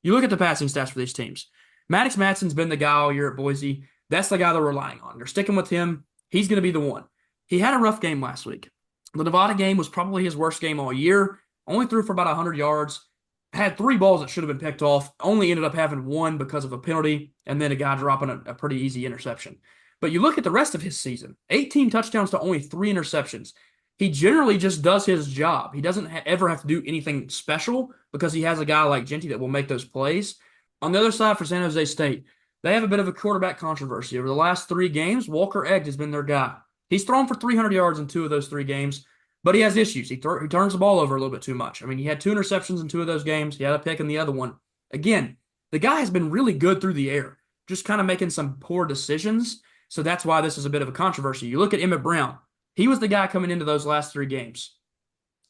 You look at the passing stats for these teams. Maddox Matson's been the guy all year at Boise. That's the guy they're relying on. They're sticking with him. He's going to be the one. He had a rough game last week. The Nevada game was probably his worst game all year. Only threw for about 100 yards. Had 3 balls that should have been picked off. Only ended up having 1 because of a penalty, and then a guy dropping a pretty easy interception. But you look at the rest of his season, 18 touchdowns to only 3 interceptions. He generally just does his job. He doesn't ever have to do anything special because he has a guy like Jeanty that will make those plays. On the other side for San Jose State, they have a bit of a quarterback controversy. Over the last 3 games, Walker Egg has been their guy. He's thrown for 300 yards in 2 of those 3 games, but he has issues. He turns the ball over a little bit too much. I mean, he had 2 interceptions in 2 of those games. He had a pick in the other one. Again, the guy has been really good through the air. just kind of making some poor decisions. So that's why this is a bit of a controversy. You look at Emmett Brown. He was the guy coming into those last three games.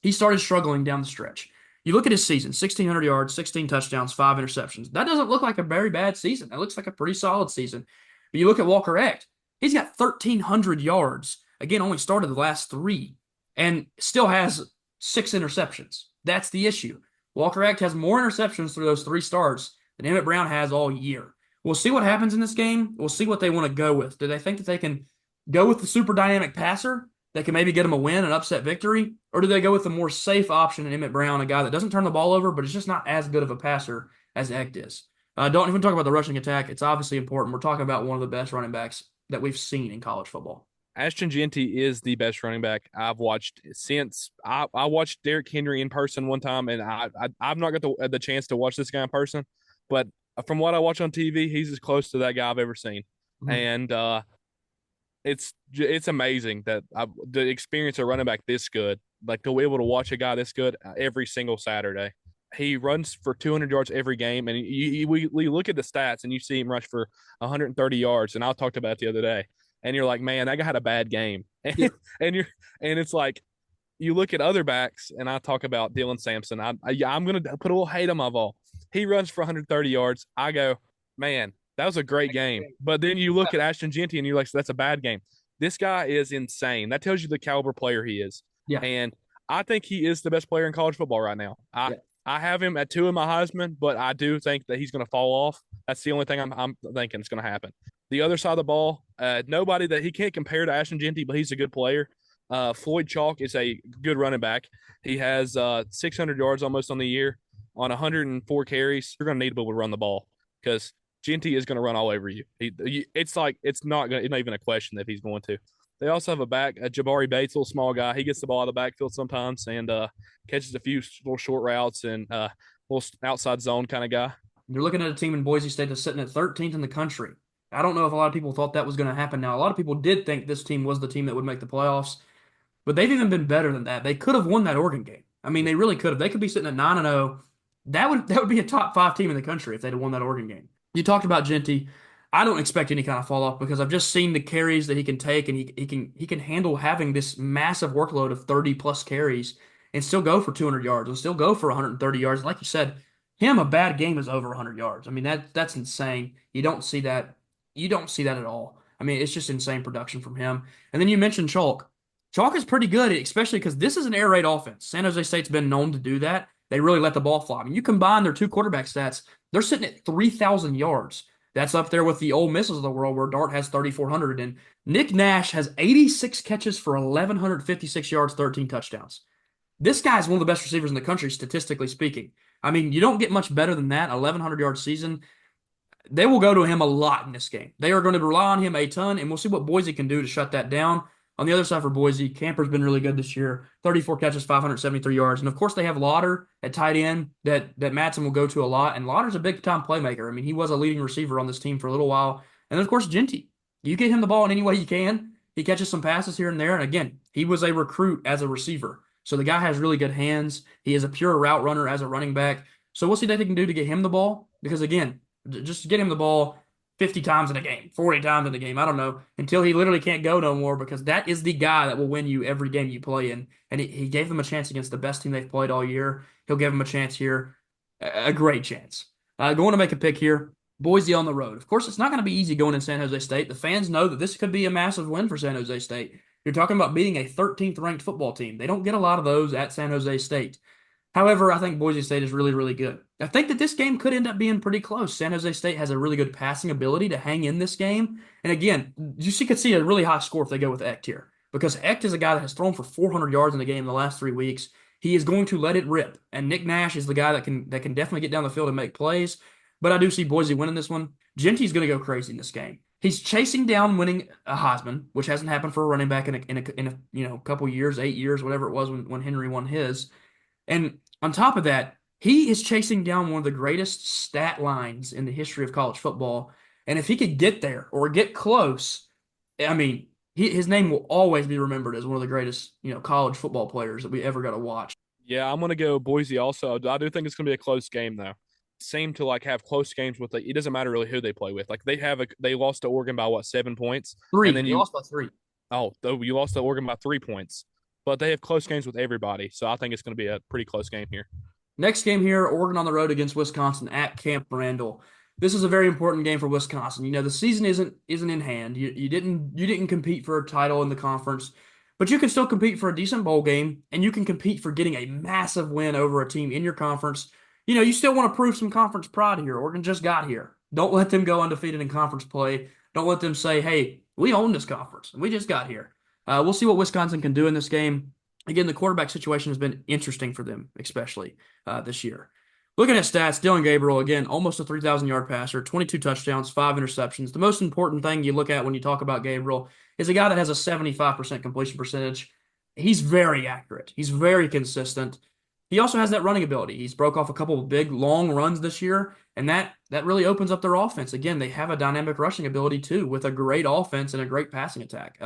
He started struggling down the stretch. You look at his season, 1,600 yards, 16 touchdowns, 5 interceptions. That doesn't look like a very bad season. That looks like a pretty solid season. But you look at Walker Echt, he's got 1,300 yards. Again, only started the last three and still has 6 interceptions. That's the issue. Walker Echt has more interceptions through those three starts than Emmett Brown has all year. We'll see what happens in this game. We'll see what they want to go with. Do they think that they can go with the super dynamic passer that can maybe get them a win, an upset victory? Or do they go with the more safe option in Emmett Brown, a guy that doesn't turn the ball over, but is just not as good of a passer as Echt is? Don't even talk about the rushing attack. It's obviously important. We're talking about one of the best running backs that we've seen in college football. Ashton Jeanty is the best running back I've watched since I watched Derrick Henry in person one time, and I've not got the chance to watch this guy in person, but from what I watch on TV, he's as close to that guy I've ever seen, Mhm. and it's amazing that the experience of running back this good, like to be able to watch a guy this good every single Saturday. He runs for 200 yards every game, and we look at the stats, and you see him rush for 130 yards, and I talked about it the other day, and you're like, man, that guy had a bad game, Yeah. and it's like you look at other backs, and I talk about Dylan Sampson. I'm gonna put a little hate on my ball. He runs for 130 yards. I go, man, that was a great game. But then you look at Ashton Jeanty, and you're like, so that's a bad game. This guy is insane. That tells you the caliber player he is, Yeah. and I think he is the best player in college football right now. Yeah. I have him at 2 in my Heisman, but I do think that he's going to fall off. That's the only thing I'm thinking is going to happen. The other side of the ball, nobody that he can't compare to Ashton Jeanty, but he's a good player. Floyd Chalk is a good running back. He has 600 yards almost on the year on 104 carries. You're going to need to be able to run the ball because Jeanty is going to run all over you. It's like it's not even a question if he's going to. They also have a Jabari Bates, little small guy. He gets the ball out of the backfield sometimes and catches a few little short routes and little outside zone kind of guy. You're looking at a team in Boise State that's sitting at 13th in the country. I don't know if a lot of people thought that was going to happen now. A lot of people did think this team was the team that would make the playoffs, but they've even been better than that. They could have won that Oregon game. I mean, they really could have. They could be sitting at 9-0. That would be a top five team in the country if they'd have won that Oregon game. You talked about Genty. I don't expect any kind of fall off because I've just seen the carries that he can take, and he can handle having this massive workload of 30 plus carries and still go for 200 yards and still go for 130 yards. Like you said, him a bad game is over 100 yards. I mean that's insane. You don't see that. You don't see that at all. I mean it's just insane production from him. And then you mentioned Chalk. Chalk is pretty good, especially because this is an air raid offense. San Jose State's been known to do that. They really let the ball fly. I mean, you combine their two quarterback stats, they're sitting at 3,000 yards. That's up there with the Ole Misses of the world where Dart has 3,400. And Nick Nash has 86 catches for 1,156 yards, 13 touchdowns. This guy's one of the best receivers in the country, statistically speaking. I mean, you don't get much better than that, 1,100-yard season. They will go to him a lot in this game. They are going to rely on him a ton, and we'll see what Boise can do to shut that down. On the other side for Boise, Camper's been really good this year. 34 catches, 573 yards. And of course, they have Lauder at tight end that Madsen will go to a lot. And Lauder's a big time playmaker. I mean, he was a leading receiver on this team for a little while. And then, of course, Genty. You get him the ball in any way you can. He catches some passes here and there. And again, he was a recruit as a receiver. So the guy has really good hands. He is a pure route runner as a running back. So we'll see what they can do to get him the ball. Because again, just get him the ball 50 times in a game, 40 times in a game. I don't know, until he literally can't go no more because that is the guy that will win you every game you play in. And he gave them a chance against the best team they've played all year. He'll give them a chance here, a great chance. Going to make a pick here. Boise on the road. Of course, it's not going to be easy going in San Jose State. The fans know that this could be a massive win for San Jose State. You're talking about beating a 13th ranked football team. They don't get a lot of those at San Jose State. However, I think Boise State is really, really good. I think that this game could end up being pretty close. San Jose State has a really good passing ability to hang in this game. And again, could see a really high score if they go with Echt here. Because Echt is a guy that has thrown for 400 yards in the game in the last 3 weeks. He is going to let it rip. And Nick Nash is the guy that can definitely get down the field and make plays. But I do see Boise winning this one. Genty's going to go crazy in this game. He's chasing down winning a Heisman, which hasn't happened for a running back in a couple years, 8 years, whatever it was when Henry won his. And on top of that, he is chasing down one of the greatest stat lines in the history of college football. And if he could get there or get close, I mean, his name will always be remembered as one of the greatest, college football players that we ever got to watch. Yeah, I'm gonna go Boise also. I do think it's gonna be a close game though. seem to like have close games with it doesn't matter really who they play with. Like they lost to Oregon by what, 7 points, and Three. then They lost by three. though you lost to Oregon by 3 points, but they have close games with everybody. So I think it's going to be a pretty close game here. Next game here, Oregon on the road against Wisconsin at Camp Randall. This is a very important game for Wisconsin. You know, the season isn't in hand. You didn't compete for a title in the conference, but you can still compete for a decent bowl game, and you can compete for getting a massive win over a team in your conference. You know, you still want to prove some conference pride here. Oregon just got here. Don't let them go undefeated in conference play. Don't let them say, "Hey, we own this conference. We just got here." We'll see what Wisconsin can do in this game. Again, the quarterback situation has been interesting for them, especially this year. Looking at stats, Dillon Gabriel, again, almost a 3,000-yard passer, 22 touchdowns, 5 interceptions. The most important thing you look at when you talk about Gabriel is a guy that has a 75% completion percentage. He's very accurate. He's very consistent. He also has that running ability. He's broke off a couple of big, long runs this year, and that really opens up their offense. Again, they have a dynamic rushing ability, too, with a great offense and a great passing attack.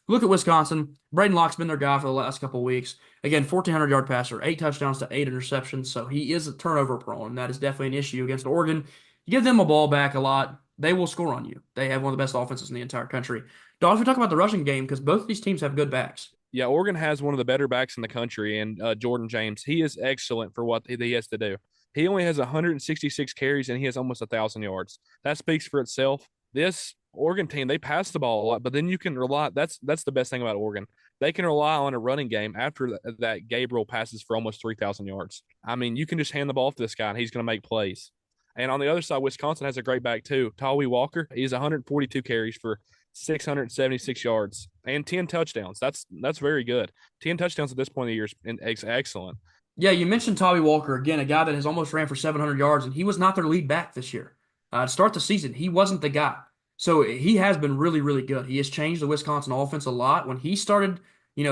Look at Wisconsin. Braden Locke's been their guy for the last couple of weeks. Again, 1,400-yard passer, 8 touchdowns to 8 interceptions, so he is a turnover prone. That is definitely an issue against Oregon. You give them a ball back a lot, they will score on you. They have one of the best offenses in the entire country. Dawes, we talk about the rushing game because both of these teams have good backs. Yeah, Oregon has one of the better backs in the country, and Jordan James. He is excellent for what he has to do. He only has 166 carries, and he has almost 1,000 yards. That speaks for itself. This Oregon team, they pass the ball a lot, but then you can rely. That's the best thing about Oregon. They can rely on a running game after that Gabriel passes for almost 3,000 yards. I mean, you can just hand the ball to this guy, and he's going to make plays. And on the other side, Wisconsin has a great back too. Tawee Walker, he's 142 carries for 676 yards and 10 touchdowns. That's very good. 10 touchdowns at this point of the year is excellent. Yeah, you mentioned Tawee Walker, again, a guy that has almost ran for 700 yards, and he was not their lead back this year. To start the season, he wasn't the guy. So he has been really, really good. He has changed the Wisconsin offense a lot. When he started,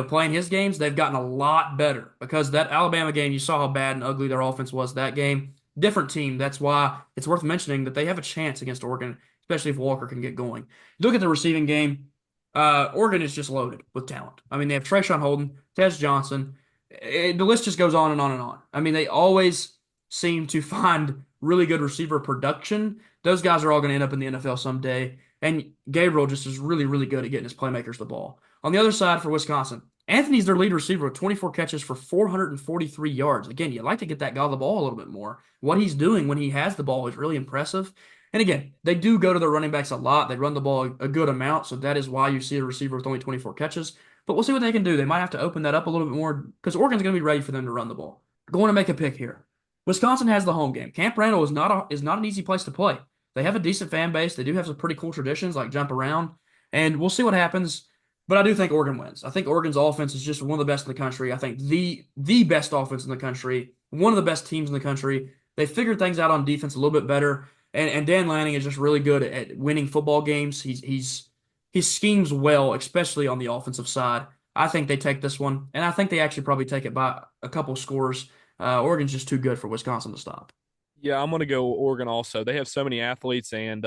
playing his games, they've gotten a lot better because that Alabama game, you saw how bad and ugly their offense was that game. Different team. That's why it's worth mentioning that they have a chance against Oregon, especially if Walker can get going. Look at the receiving game. Oregon is just loaded with talent. I mean, they have Trayshawn Holden, Tez Johnson. The list just goes on and on and on. I mean, they always seem to find really good receiver production. Those guys are all going to end up in the NFL someday. And Gabriel just is really, really good at getting his playmakers the ball. On the other side for Wisconsin, Anthony's their lead receiver with 24 catches for 443 yards. Again, you'd like to get that guy the ball a little bit more. What he's doing when he has the ball is really impressive. And again, they do go to their running backs a lot. They run the ball a good amount, so that is why you see a receiver with only 24 catches. But we'll see what they can do. They might have to open that up a little bit more because Oregon's going to be ready for them to run the ball. Going to make a pick here. Wisconsin has the home game. Camp Randall is not an easy place to play. They have a decent fan base. They do have some pretty cool traditions like jump around, and we'll see what happens. But I do think Oregon wins. I think Oregon's offense is just one of the best in the country. I think the best offense in the country, one of the best teams in the country. They figured things out on defense a little bit better, and Dan Lanning is just really good at winning football games. He schemes well, especially on the offensive side. I think they take this one, and I think they actually probably take it by a couple scores. Oregon's just too good for Wisconsin to stop. Yeah, I'm going to go Oregon also. They have so many athletes, and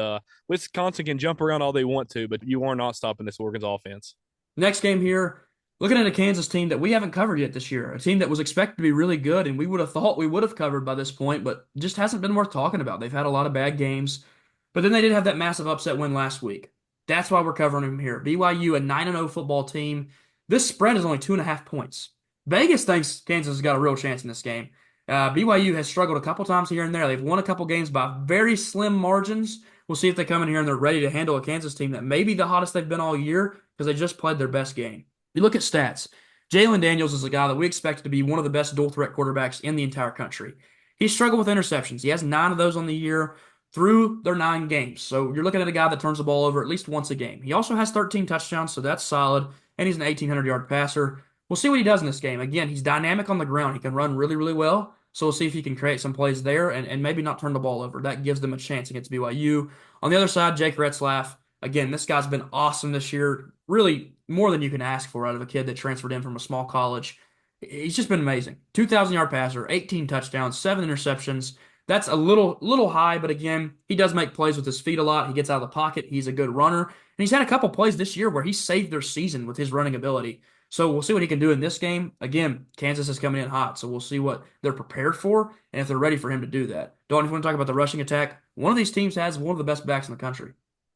Wisconsin can jump around all they want to, but you are not stopping this Oregon's offense. Next game here, looking at a Kansas team that we haven't covered yet this year, a team that was expected to be really good, and we would have thought we would have covered by this point, but just hasn't been worth talking about. They've had a lot of bad games, but then they did have that massive upset win last week. That's why we're covering them here. BYU, a 9-0 football team. This spread is only 2.5 points. Vegas thinks Kansas has got a real chance in this game. BYU has struggled a couple times here and there. They've won a couple games by very slim margins. We'll see if they come in here and they're ready to handle a Kansas team that may be the hottest they've been all year because they just played their best game. You look at stats. Jalen Daniels is a guy that we expect to be one of the best dual-threat quarterbacks in the entire country. He's struggled with interceptions. He has 9 of those on the year through their 9 games. So you're looking at a guy that turns the ball over at least once a game. He also has 13 touchdowns, so that's solid, and he's an 1,800-yard passer. We'll see what he does in this game. Again, he's dynamic on the ground. He can run really, really well. So we'll see if he can create some plays there and maybe not turn the ball over. That gives them a chance against BYU. On the other side, Jake Retzlaff. Again, this guy's been awesome this year. Really more than you can ask for out of a kid that transferred in from a small college. He's just been amazing. 2,000-yard passer, 18 touchdowns, 7 interceptions. That's a little high, but again, he does make plays with his feet a lot. He gets out of the pocket. He's a good runner. And he's had a couple plays this year where he saved their season with his running ability. So we'll see what he can do in this game. Again, Kansas is coming in hot, so we'll see what they're prepared for and if they're ready for him to do that. Dalton, if you want to talk about the rushing attack, one of these teams has one of the best backs in the country.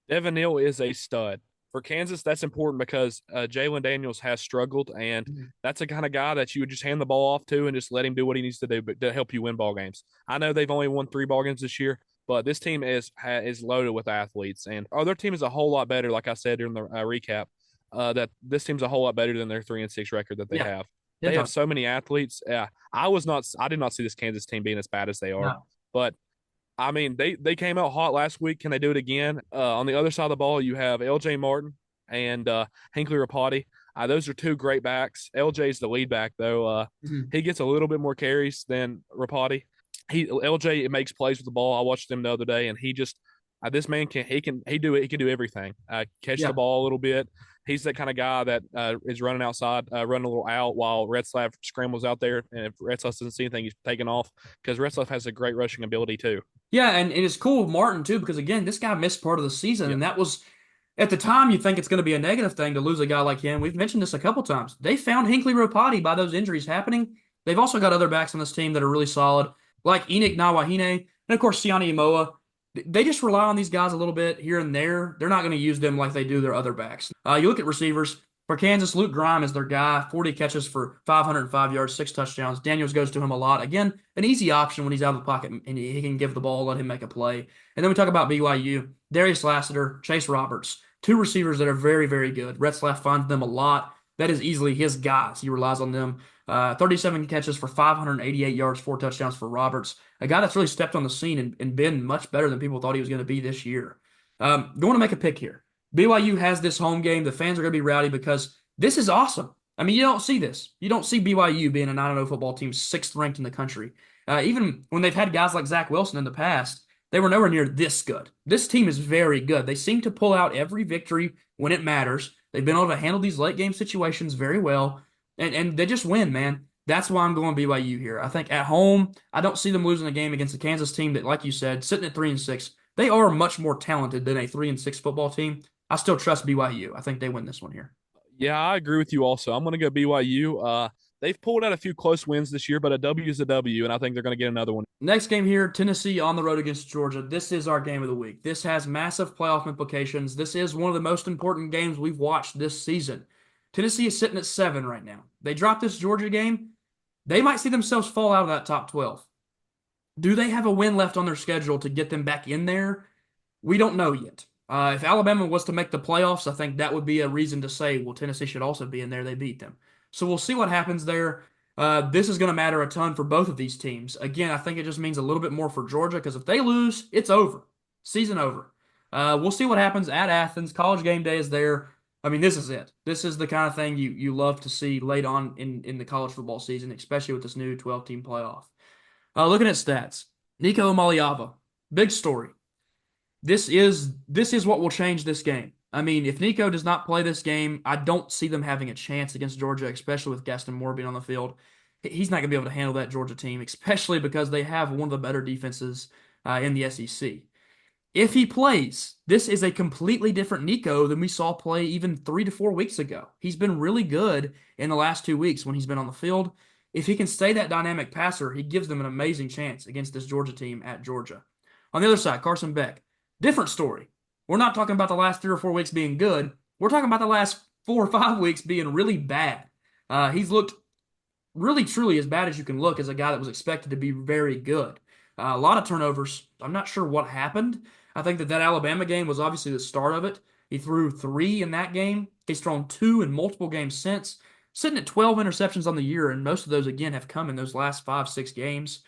Devin Neal is a stud. For Kansas, that's important because Jalen Daniels has struggled, and Mhm. that's the kind of guy that you would just hand the ball off to and just let him do what he needs to do, but to help you win ball games. I know they've only won 3 ball games this year, but this team is loaded with athletes, and their team is a whole lot better. Like I said during the recap, that this team's a whole lot better than their 3-6 record that they Yeah, have. They didn't have talk. so many athletes. Yeah, I did not see this Kansas team being as bad as they are, No. but I mean, they came out hot last week. Can they do it again? On the other side of the ball, you have L.J. Martin and Hinckley Rapati. Those are two great backs. LJ's the lead back though. Mhm. He gets a little bit more carries than Rapati. LJ makes plays with the ball. I watched him the other day, and he just this man he can do everything. Catch the Yeah. ball a little bit. He's that kind of guy that is running outside, running a little out while Retzlaff scrambles out there. And if Retzlaff doesn't see anything, he's taking off because Retzlaff has a great rushing ability too. Yeah, and it's cool with Martin too, because again, this guy missed part of the season, Yep. and that was at the time you think it's going to be a negative thing to lose a guy like him. We've mentioned this a couple times. They found Hinkley Ropati by those injuries happening. They've also got other backs on this team that are really solid, like Enoch Nawahine, and of course Siani Imoa. They just rely on these guys a little bit here and there. They're not going to use them like they do their other backs. You look at receivers. For Kansas, Luke Grime is their guy. 40 catches for 505 yards, 6 touchdowns. Daniels goes to him a lot. Again, an easy option when he's out of the pocket and he can give the ball, let him make a play. And then we talk about BYU. Darius Lassiter, Chase Roberts, two receivers that are very, very good. Retzlaff finds them a lot. That is easily his guys. He relies on them. 37 catches for 588 yards, 4 touchdowns for Roberts. A guy that's really stepped on the scene and been much better than people thought he was going to be this year. Going to make a pick here. BYU has this home game. The fans are going to be rowdy because this is awesome. I mean, you don't see this. You don't see BYU being a 9-0 football team, sixth ranked in the country. Even when they've had guys like Zach Wilson in the past, they were nowhere near this good. This team is very good. They seem to pull out every victory when it matters. They've been able to handle these late game situations very well, and they just win, man. That's why I'm going BYU here. I think at home, I don't see them losing a game against the Kansas team that, like you said, sitting at 3-6. They are much more talented than a 3-6 football team. I still trust BYU. I think they win this one here. Yeah, I agree with you also. I'm going to go BYU. They've pulled out a few close wins this year, but a W is a W, and I think they're going to get another one. Next game here, Tennessee on the road against Georgia. This is our game of the week. This has massive playoff implications. This is one of the most important games we've watched this season. Tennessee is sitting at 7 right now. They drop this Georgia game, they might see themselves fall out of that top 12. Do they have a win left on their schedule to get them back in there? We don't know yet. If Alabama was to make the playoffs, I think that would be a reason to say, well, Tennessee should also be in there. They beat them. So we'll see what happens there. This is going to matter a ton for both of these teams. Again, I think it just means a little bit more for Georgia because if they lose, it's over. Season over. We'll see what happens at Athens. College game day is there. I mean, this is it. This is the kind of thing you love to see late on in the college football season, especially with this new 12-team playoff. Looking at stats, Nico Maliava, big story. This is what will change this game. I mean, if Nico does not play this game, I don't see them having a chance against Georgia, especially with Gaston Moore being on the field. He's not going to be able to handle that Georgia team, especially because they have one of the better defenses in the SEC. If he plays, this is a completely different Nico than we saw play even 3 to 4 weeks ago. He's been really good in the last 2 weeks when he's been on the field. If he can stay that dynamic passer, he gives them an amazing chance against this Georgia team at Georgia. On the other side, Carson Beck, different story. We're not talking about the last 3 or 4 weeks being good. We're talking about the last 4 or 5 weeks being really bad. He's looked really, truly as bad as you can look as a guy that was expected to be very good. A lot of turnovers. I'm not sure what happened. I think that Alabama game was obviously the start of it. He threw 3 in that game. He's thrown 2 in multiple games since, sitting at 12 interceptions on the year, and most of those, again, have come in those last 5, 6 games.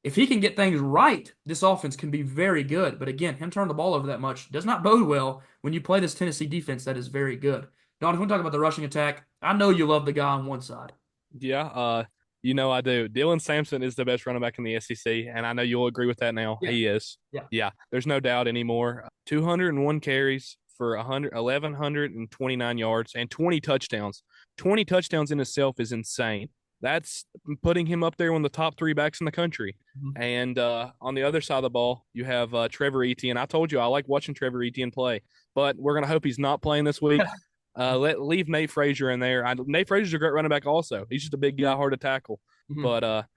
If he can get things right, this offense can be very good. But again, him turning the ball over that much does not bode well when you play this Tennessee defense that is very good. Don, if we talk about the rushing attack, I know you love the guy on one side. Yeah, you know I do. Dylan Sampson is the best running back in the SEC, and I know you'll agree with that now. Yeah, He is. yeah. Yeah, there's no doubt anymore. 201 carries for 1,129 yards and 20 touchdowns. 20 touchdowns in itself is insane. That's putting him up there one of the top 3 backs in the country. Mhm. And on the other side of the ball, you have Trevor Etienne. I told you I like watching Trevor Etienne play, but we're going to hope he's not playing this week. Leave Nate Frazier in there. Nate Frazier's a great running back also. He's just a big guy, hard to tackle. Mhm. But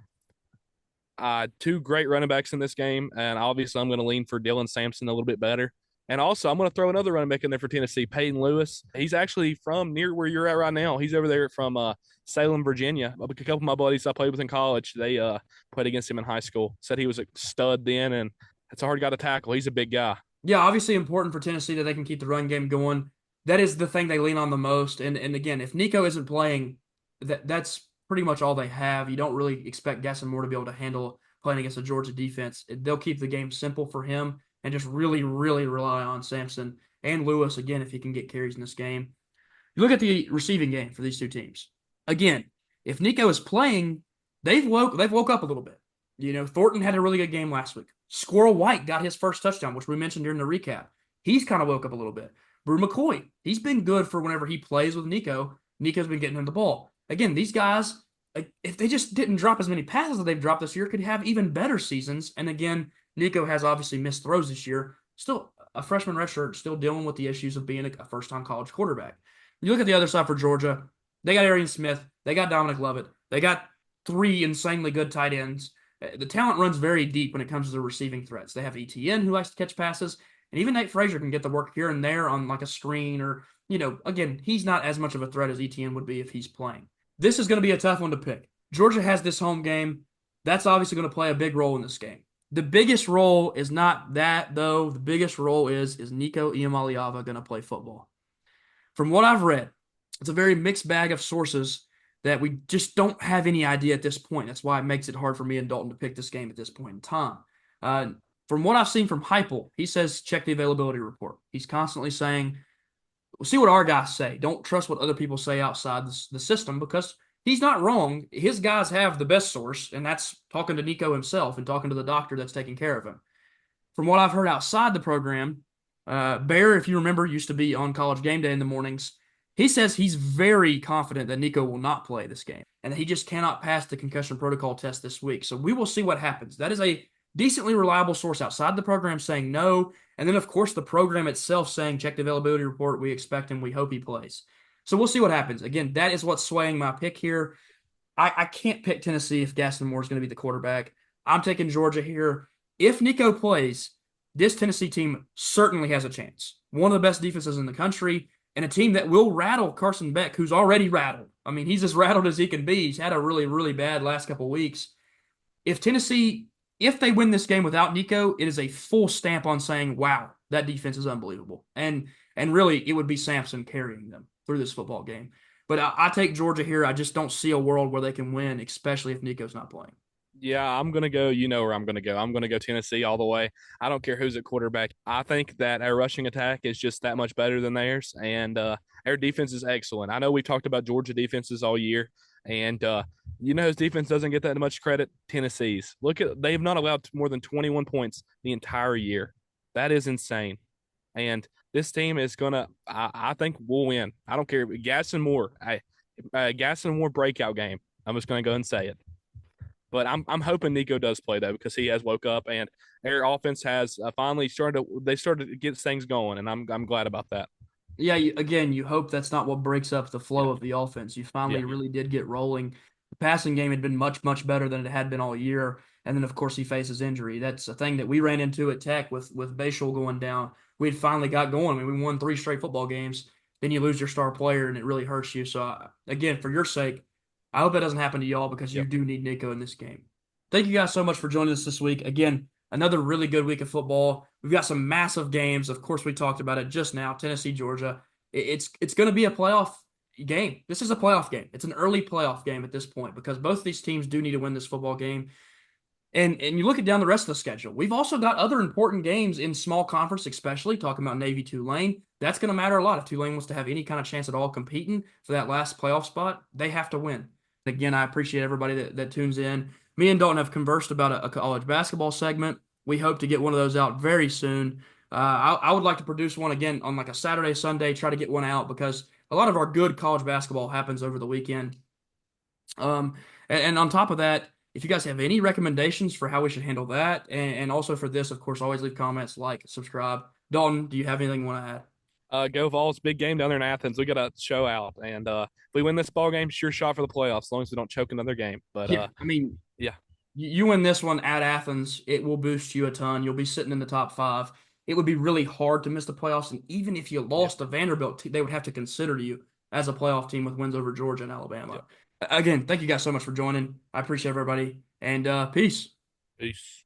two great running backs in this game, and obviously I'm going to lean for Dylan Sampson a little bit better. And also, I'm going to throw another running back in there for Tennessee, Peyton Lewis. He's actually from near where you're at right now. He's over there from Salem, Virginia. A couple of my buddies I played with in college, they played against him in high school. Said he was a stud then, and it's a hard guy to tackle. He's a big guy. Yeah, obviously important for Tennessee that they can keep the run game going. That is the thing they lean on the most. And again, if Nico isn't playing, that's pretty much all they have. You don't really expect Gaston Moore to be able to handle playing against a Georgia defense. They'll keep the game simple for him and just really, really rely on Sampson and Lewis again if he can get carries in this game. You look at the receiving game for these two teams. Again, if Nico is playing, they've woke up a little bit. Thornton had a really good game last week. Squirrel White got his first touchdown, which we mentioned during the recap. He's kind of woke up a little bit. Brew McCoy, he's been good for whenever he plays with Nico. Nico's been getting him the ball. Again, these guys, if they just didn't drop as many passes that they've dropped this year, could have even better seasons. And again, Nico has obviously missed throws this year. Still a freshman redshirt, still dealing with the issues of being a first-time college quarterback. You look at the other side for Georgia, they got Arian Smith, they got Dominic Lovett, they got three insanely good tight ends. The talent runs very deep when it comes to the receiving threats. They have ETN who likes to catch passes, and even Nate Frazier can get the work here and there on like a screen or, again, he's not as much of a threat as ETN would be if he's playing. This is going to be a tough one to pick. Georgia has this home game. That's obviously going to play a big role in this game. The biggest role is not that, though. The biggest role is Nico Iamaleava going to play football? From what I've read, it's a very mixed bag of sources that we just don't have any idea at this point. That's why it makes it hard for me and Dalton to pick this game at this point in time. From what I've seen from Heupel, he says check the availability report. He's constantly saying, we'll see what our guys say. Don't trust what other people say outside the system because he's not wrong. His guys have the best source, and that's talking to Nico himself and talking to the doctor that's taking care of him. From what I've heard outside the program, Bear, if you remember, used to be on College Game Day in the mornings. He says he's very confident that Nico will not play this game and that he just cannot pass the concussion protocol test this week. So we will see what happens. That is a decently reliable source outside the program saying no. And then, of course, the program itself saying check the availability report. We expect him. We hope he plays. So we'll see what happens. Again, that is what's swaying my pick here. I can't pick Tennessee if Gaston Moore is going to be the quarterback. I'm taking Georgia here. If Nico plays, this Tennessee team certainly has a chance. One of the best defenses in the country and a team that will rattle Carson Beck, who's already rattled. I mean, he's as rattled as he can be. He's had a really, really bad last couple of weeks. If Tennessee, if they win this game without Nico, it is a full stamp on saying, wow, that defense is unbelievable. And really, it would be Sampson carrying them through this football game. But I take Georgia here. I just don't see a world where they can win, especially if Nico's not playing. Yeah, I'm gonna go. You know where I'm gonna go. I'm gonna go Tennessee all the way. I don't care who's at quarterback. I think that our rushing attack is just that much better than theirs, and our defense is excellent. I know we talked about Georgia defenses all year, and whose defense doesn't get that much credit? Tennessee's. Look at they have not allowed more than 21 points the entire year. That is insane. And this team is gonna. I think we'll win. I don't care. Gaston Moore. Gaston Moore breakout game. I'm just gonna go and say it. But I'm hoping Nico does play though because he has woke up and their offense has finally started to get things going, and I'm glad about that. Yeah, again, you hope that's not what breaks up the flow Yeah, of the offense. You finally yeah, really did get rolling. The passing game had been much, much better than it had been all year. And then, of course, he faces injury. That's a thing that we ran into at Tech with Bayshul going down. We had finally got going. I mean, we won 3 straight football games. Then you lose your star player, and it really hurts you. So, again, for your sake, I hope that doesn't happen to y'all because you yep. do need Nico in this game. Thank you guys so much for joining us this week. Again, another really good week of football. We've got some massive games. Of course, we talked about it just now. Tennessee, Georgia. It's going to be a playoff game. This is a playoff game. It's an early playoff game at this point because both of these teams do need to win this football game. And you look at down the rest of the schedule. We've also got other important games in small conference, especially talking about Navy Tulane. That's going to matter a lot. If Tulane wants to have any kind of chance at all competing for that last playoff spot, they have to win. Again, I appreciate everybody that tunes in. Me and Dalton have conversed about a college basketball segment. We hope to get one of those out very soon. I would like to produce one again on like a Saturday, Sunday, try to get one out because a lot of our good college basketball happens over the weekend. And on top of that, if you guys have any recommendations for how we should handle that, and also for this, of course, always leave comments, like, subscribe. Dalton, do you have anything you want to add? Go Vols, big game down there in Athens. We got to show out, and if we win this ball game, sure shot for the playoffs, as long as we don't choke another game. But Yeah, I mean, yeah, you win this one at Athens, it will boost you a ton. You'll be sitting in the top five. It would be really hard to miss the playoffs, and even if you yeah, lost to Vanderbilt, they would have to consider you as a playoff team with wins over Georgia and yeah. Alabama. Again, thank you guys so much for joining. I appreciate everybody, and peace. Peace.